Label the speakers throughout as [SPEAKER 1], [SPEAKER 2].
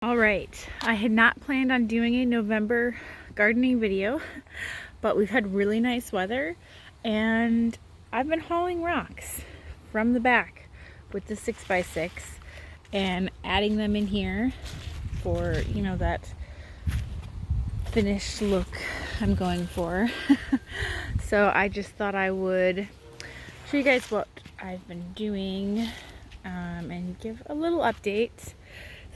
[SPEAKER 1] All right, I had not planned on doing a November gardening video, but we've had really nice weather and I've been hauling rocks from the back with the 6x6 and adding them in here for, you know, that finished look I'm going for. So I just thought I would show you guys what I've been doing and give a little update.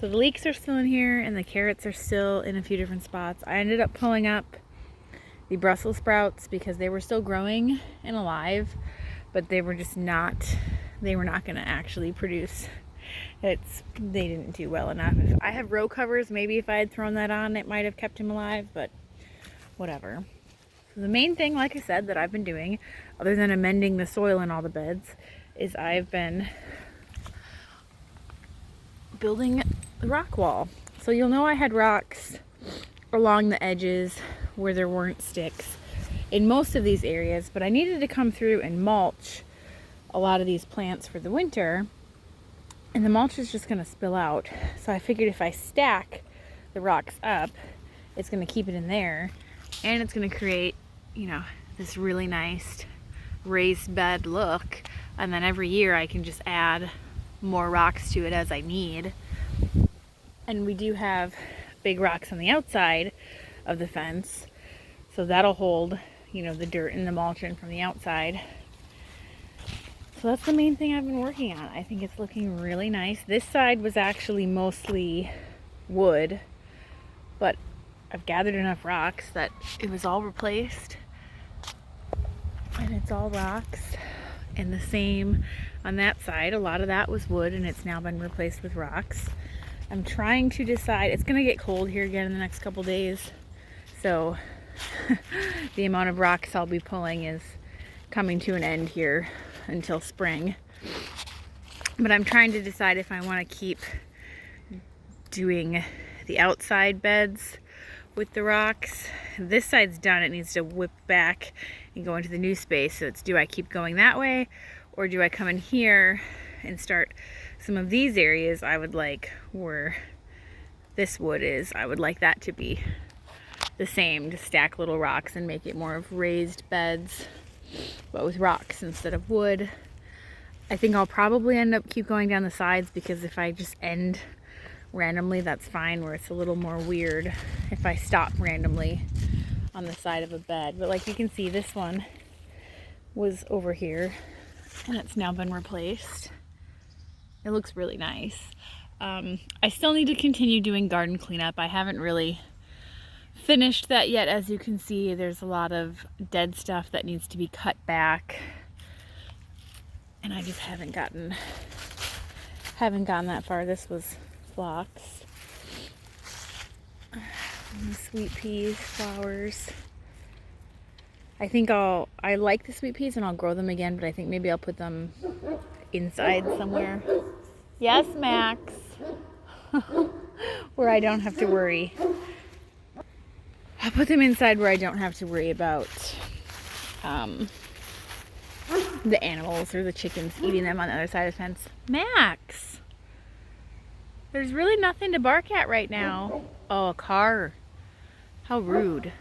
[SPEAKER 1] So the leeks are still in here and the carrots are still in a few different spots. I ended up pulling up the Brussels sprouts because they were still growing and alive, but they were just not, they were not going to actually produce. They didn't do well enough. If I have row covers, maybe if I had thrown that on, it might have kept him alive, but whatever. So the main thing, like I said, that I've been doing, other than amending the soil in all the beds, is I've been building the rock wall. So you'll know I had rocks along the edges where there weren't sticks in most of these areas, but I needed to come through and mulch a lot of these plants for the winter, and the mulch is just going to spill out. So I figured if I stack the rocks up, it's going to keep it in there, and it's going to create, you know, this really nice raised bed look, and then every year I can just add more rocks to it as I need. And we do have big rocks on the outside of the fence, so that'll hold, you know, the dirt and the mulch in from the outside. So that's the main thing I've been working on. I think it's looking really nice. This side was actually mostly wood, but I've gathered enough rocks that it was all replaced, and it's all rocks. And the same on that side, a lot of that was wood and it's now been replaced with rocks. I'm trying to decide, it's gonna get cold here again in the next couple days, so the amount of rocks I'll be pulling is coming to an end here until spring. But I'm trying to decide if I want to keep doing the outside beds with the rocks. This side's done, it needs to whip back and go into the new space. So it's, do I keep going that way, or do I come in here and start some of these areas I would like where this wood is, I would like that to be the same, to stack little rocks and make it more of raised beds, but with rocks instead of wood. I think I'll probably end up keep going down the sides, because if I just end randomly, that's fine, where it's a little more weird if I stop randomly on the side of a bed. But like you can see, this one was over here and it's now been replaced. It looks really nice. I still need to continue doing garden cleanup. I haven't really finished that yet. As you can see, there's a lot of dead stuff that needs to be cut back, and I just haven't gotten that far. This was phlox, sweet peas, flowers. I think I like the sweet peas and I'll grow them again, but I think maybe I'll put them inside somewhere. Yes, Max. Where I don't have to worry. I'll put them inside where I don't have to worry about the animals or the chickens eating them on the other side of the fence. Max! There's really nothing to bark at right now. Oh, a car. How rude.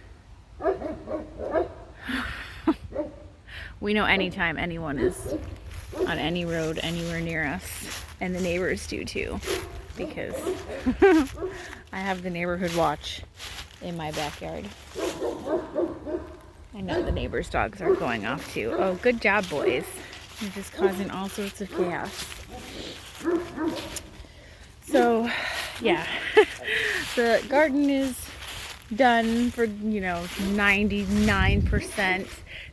[SPEAKER 1] We know anytime anyone is on any road anywhere near us, and the neighbors do too, because I have the neighborhood watch in my backyard. I know the neighbors' dogs are going off too. Oh, good job, boys. You're just causing all sorts of chaos. So, yeah, the garden is done for, you know, 99%.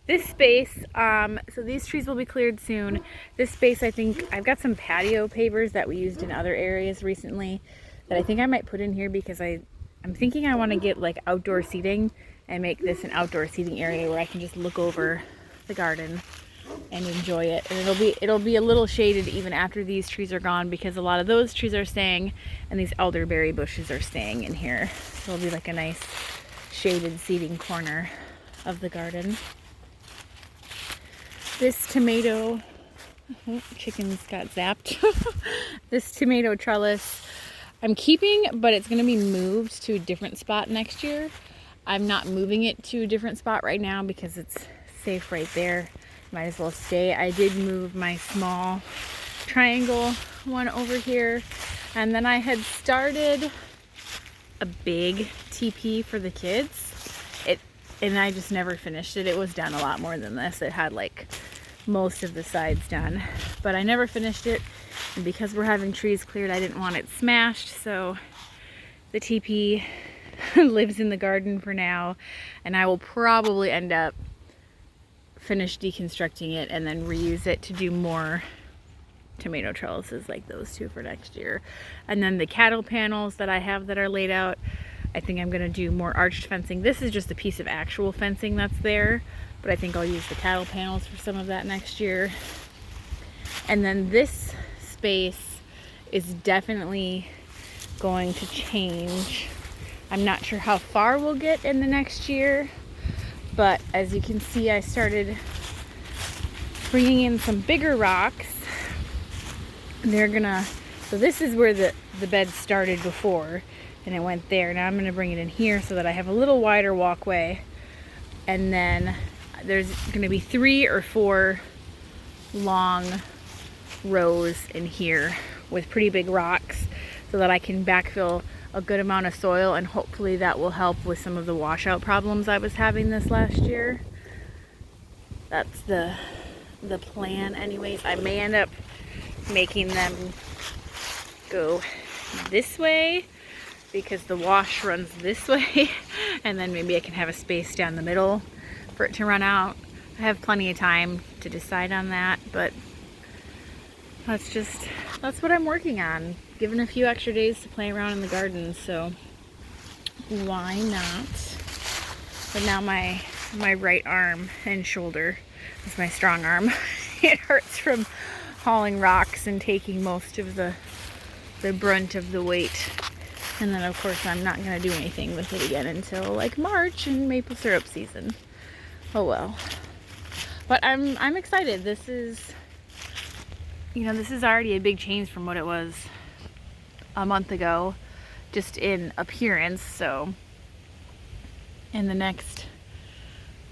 [SPEAKER 1] This space, so these trees will be cleared soon. This space, I think, I've got some patio pavers that we used in other areas recently that I think I might put in here, because I'm thinking I want to get like outdoor seating and make this an outdoor seating area where I can just look over the garden and enjoy it. And it'll be a little shaded even after these trees are gone, because a lot of those trees are staying and these elderberry bushes are staying in here. So it'll be like a nice shaded seating corner of the garden. This tomato, chickens got zapped. This tomato trellis I'm keeping, but it's going to be moved to a different spot next year. I'm not moving it to a different spot right now because it's safe right there. Might as well stay. I did move my small triangle one over here, and then I had started a big TP for the kids. And I just never finished it. It was done a lot more than this. It had like most of the sides done, but I never finished it. And because we're having trees cleared, I didn't want it smashed, so the TP lives in the garden for now, and I will probably end up finish deconstructing it and then reuse it to do more tomato trellises like those two for next year. And then the cattle panels that I have that are laid out, I think I'm going to do more arched fencing. This is just a piece of actual fencing that's there, but I think I'll use the cattle panels for some of that next year. And then this space is definitely going to change. I'm not sure how far we'll get in the next year, but as you can see, I started bringing in some bigger rocks. So this is where the bed started before, and it went there. Now I'm going to bring it in here so that I have a little wider walkway, and then there's going to be 3 or 4 long rows in here with pretty big rocks so that I can backfill a good amount of soil, and hopefully that will help with some of the washout problems I was having this last year. That's the plan anyways. I may end up making them go this way because the wash runs this way, and then maybe I can have a space down the middle for it to run out. I have plenty of time to decide on that, but that's what I'm working on. Given a few extra days to play around in the garden, so why not? But now my right arm and shoulder is my strong arm. It hurts from hauling rocks and taking most of the brunt of the weight. And then of course I'm not going to do anything with it again until like March and maple syrup season. Oh well. But I'm excited. This is already a big change from what it was a month ago, just in appearance. So in the next,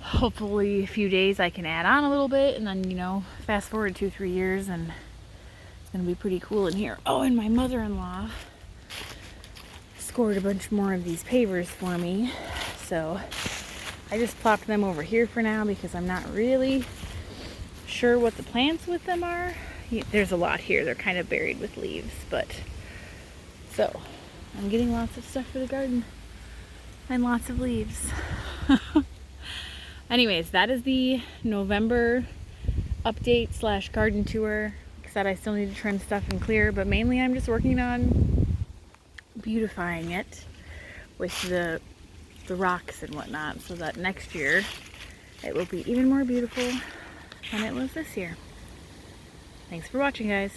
[SPEAKER 1] hopefully, a few days I can add on a little bit, and then fast forward 2-3 years and it's gonna be pretty cool in here. Oh, and my mother-in-law scored a bunch more of these pavers for me, so I just plopped them over here for now because I'm not really sure what the plans with them are. There's a lot here. They're kind of buried with leaves, but so I'm getting lots of stuff for the garden and lots of leaves. Anyways, that is the November update / garden tour. Like I said, I still need to trim stuff and clear, but mainly I'm just working on beautifying it with the rocks and whatnot, so that next year it will be even more beautiful than it was this year. Thanks for watching, guys.